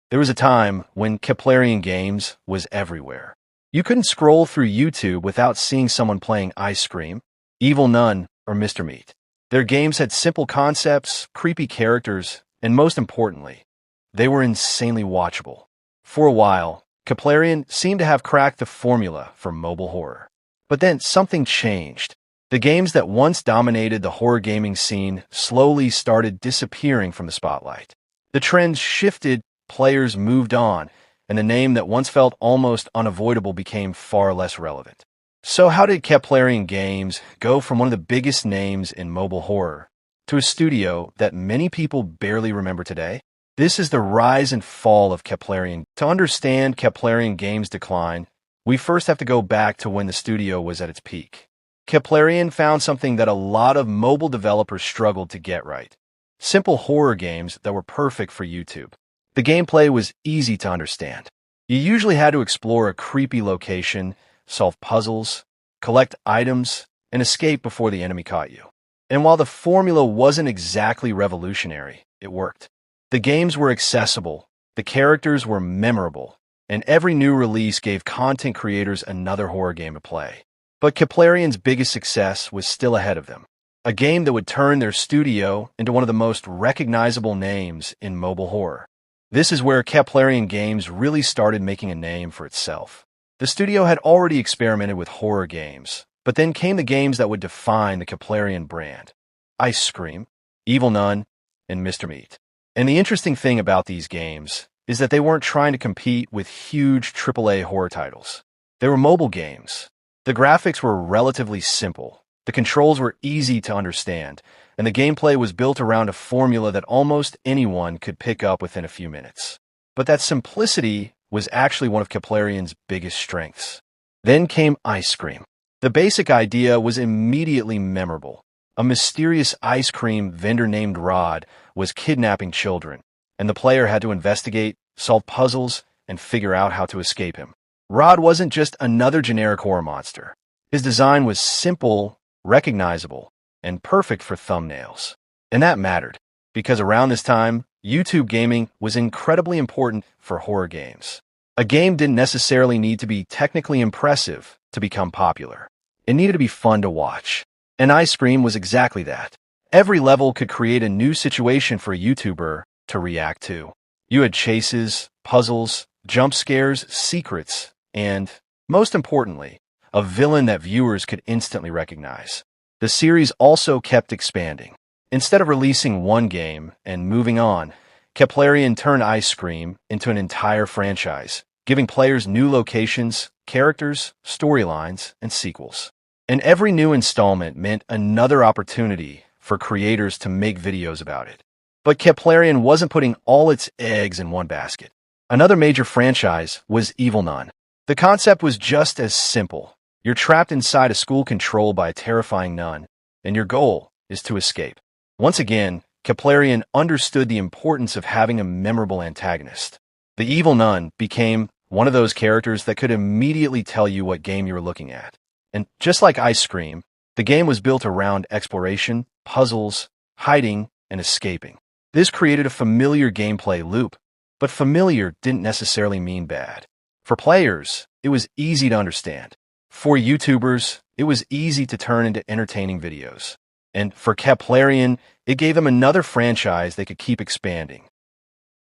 There was a time when Keplarian Games was everywhere. You couldn't scroll through YouTube without seeing someone playing Ice Cream, Evil Nun, or Mr. Meat. Their games had simple concepts, creepy characters, and most importantly, they were insanely watchable. For a while, Keplarian seemed to have cracked the formula for mobile horror. But then something changed. The games that once dominated the horror gaming scene slowly started disappearing from the spotlight. The trends shifted, players moved on, and the name that once felt almost unavoidable became far less relevant. So how did Keplarian Games go from one of the biggest names in mobile horror to a studio that many people barely remember today? This is the rise and fall of Keplarian. To understand Keplarian Games' decline, we first have to go back to when the studio was at its peak. Keplarian found something that a lot of mobile developers struggled to get right. Simple horror games that were perfect for YouTube. The gameplay was easy to understand. You usually had to explore a creepy location, solve puzzles, collect items, and escape before the enemy caught you. And while the formula wasn't exactly revolutionary, it worked. The games were accessible, the characters were memorable, and every new release gave content creators another horror game to play. But Keplarian's biggest success was still ahead of them. A game that would turn their studio into one of the most recognizable names in mobile horror. This is where Keplarian Games really started making a name for itself. The studio had already experimented with horror games, but then came the games that would define the Keplarian brand. Ice Cream, Evil Nun, and Mr. Meat. And the interesting thing about these games is that they weren't trying to compete with huge AAA horror titles. They were mobile games. The graphics were relatively simple, the controls were easy to understand, and the gameplay was built around a formula that almost anyone could pick up within a few minutes. But that simplicity was actually one of Keplarian's biggest strengths. Then came Ice Cream. The basic idea was immediately memorable. A mysterious ice cream vendor named Rod was kidnapping children, and the player had to investigate, solve puzzles, and figure out how to escape him. Rod wasn't just another generic horror monster. His design was simple, recognizable, and perfect for thumbnails. And that mattered, because around this time, YouTube gaming was incredibly important for horror games. A game didn't necessarily need to be technically impressive to become popular. It needed to be fun to watch. And Ice Cream was exactly that. Every level could create a new situation for a YouTuber to react to. You had chases, puzzles, jump scares, secrets, and, most importantly, a villain that viewers could instantly recognize. The series also kept expanding. Instead of releasing one game and moving on, Keplarian turned Ice Cream into an entire franchise, giving players new locations, characters, storylines, and sequels. And every new installment meant another opportunity for creators to make videos about it. But Keplarian wasn't putting all its eggs in one basket. Another major franchise was Evil Nun. The concept was just as simple. You're trapped inside a school controlled by a terrifying nun, and your goal is to escape. Once again, Keplarian understood the importance of having a memorable antagonist. The Evil Nun became one of those characters that could immediately tell you what game you were looking at. And just like Ice Cream, the game was built around exploration, puzzles, hiding, and escaping. This created a familiar gameplay loop, but familiar didn't necessarily mean bad. For players, it was easy to understand. For YouTubers, it was easy to turn into entertaining videos. And for Keplarian, it gave them another franchise they could keep expanding.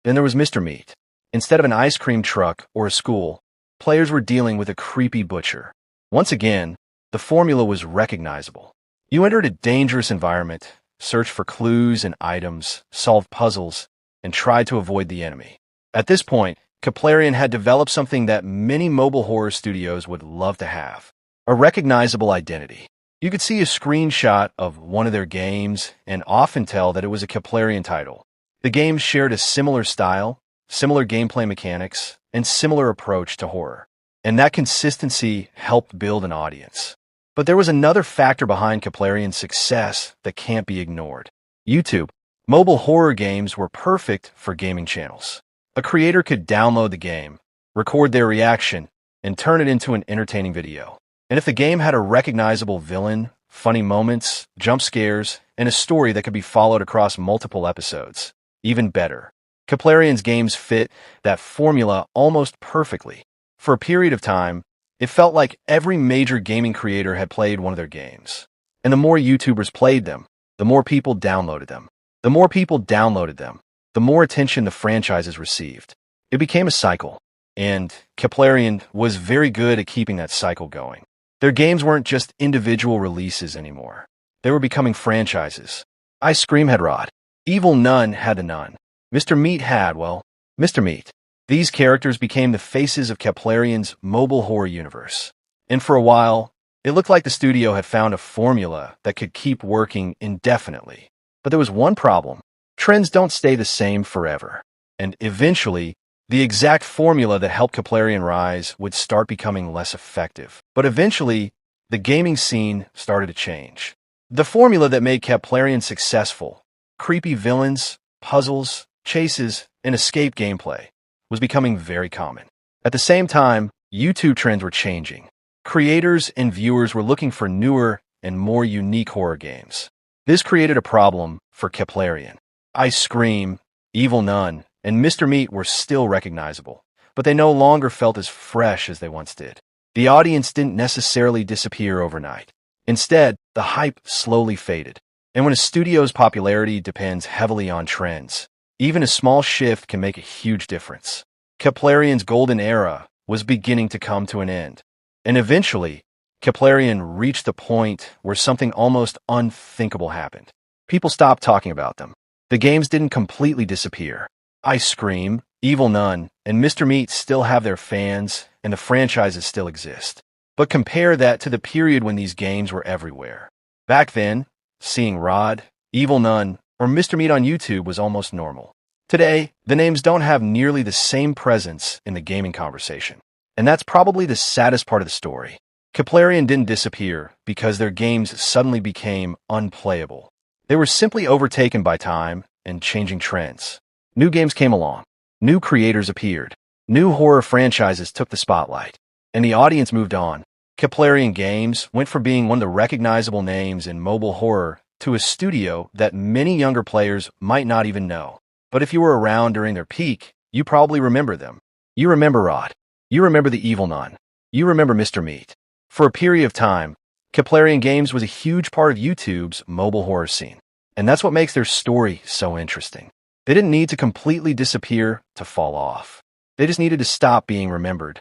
Then there was Mr. Meat. Instead of an ice cream truck or a school, players were dealing with a creepy butcher. Once again, the formula was recognizable. You entered a dangerous environment, searched for clues and items, solved puzzles, and tried to avoid the enemy. At this point, Keplarian had developed something that many mobile horror studios would love to have: a recognizable identity. You could see a screenshot of one of their games and often tell that it was a Keplarian title. The games shared a similar style, similar gameplay mechanics, and similar approach to horror. And that consistency helped build an audience. But there was another factor behind Keplarian's success that can't be ignored. YouTube. Mobile horror games were perfect for gaming channels. A creator could download the game, record their reaction, and turn it into an entertaining video. And if the game had a recognizable villain, funny moments, jump scares, and a story that could be followed across multiple episodes, even better. Keplarian's games fit that formula almost perfectly. For a period of time, it felt like every major gaming creator had played one of their games. And the more YouTubers played them, the more people downloaded them. The more people downloaded them, the more attention the franchises received. It became a cycle, and Keplarian was very good at keeping that cycle going. Their games weren't just individual releases anymore. They were becoming franchises. Ice Cream had Rod. Evil Nun had a Nun. Mr. Meat had, well, Mr. Meat. These characters became the faces of Keplarian's mobile horror universe. And for a while, it looked like the studio had found a formula that could keep working indefinitely. But there was one problem. Trends don't stay the same forever. And eventually, the exact formula that helped Keplarian rise would start becoming less effective. But eventually, the gaming scene started to change. The formula that made Keplarian successful, creepy villains, puzzles, chases, and escape gameplay, was becoming very common. At the same time, YouTube trends were changing. Creators and viewers were looking for newer and more unique horror games. This created a problem for Keplarian. Ice Scream, Evil Nun, and Mr. Meat were still recognizable, but they no longer felt as fresh as they once did. The audience didn't necessarily disappear overnight. Instead, the hype slowly faded. And when a studio's popularity depends heavily on trends, even a small shift can make a huge difference. Keplarian's golden era was beginning to come to an end. And eventually, Keplarian reached a point where something almost unthinkable happened. People stopped talking about them. The games didn't completely disappear. Ice Scream, Evil Nun, and Mr. Meat still have their fans, and the franchises still exist. But compare that to the period when these games were everywhere. Back then, seeing Rod, Evil Nun, or Mr. Meat on YouTube was almost normal. Today, the names don't have nearly the same presence in the gaming conversation. And that's probably the saddest part of the story. Keplarian didn't disappear because their games suddenly became unplayable. They were simply overtaken by time and changing trends. New games came along. New creators appeared. New horror franchises took the spotlight. And the audience moved on. Keplarian Games went from being one of the recognizable names in mobile horror to a studio that many younger players might not even know. But if you were around during their peak, you probably remember them. You remember Rod. You remember the Evil Nun. You remember Mr. Meat. For a period of time, Keplarian Games was a huge part of YouTube's mobile horror scene. And that's what makes their story so interesting. They didn't need to completely disappear to fall off. They just needed to stop being remembered.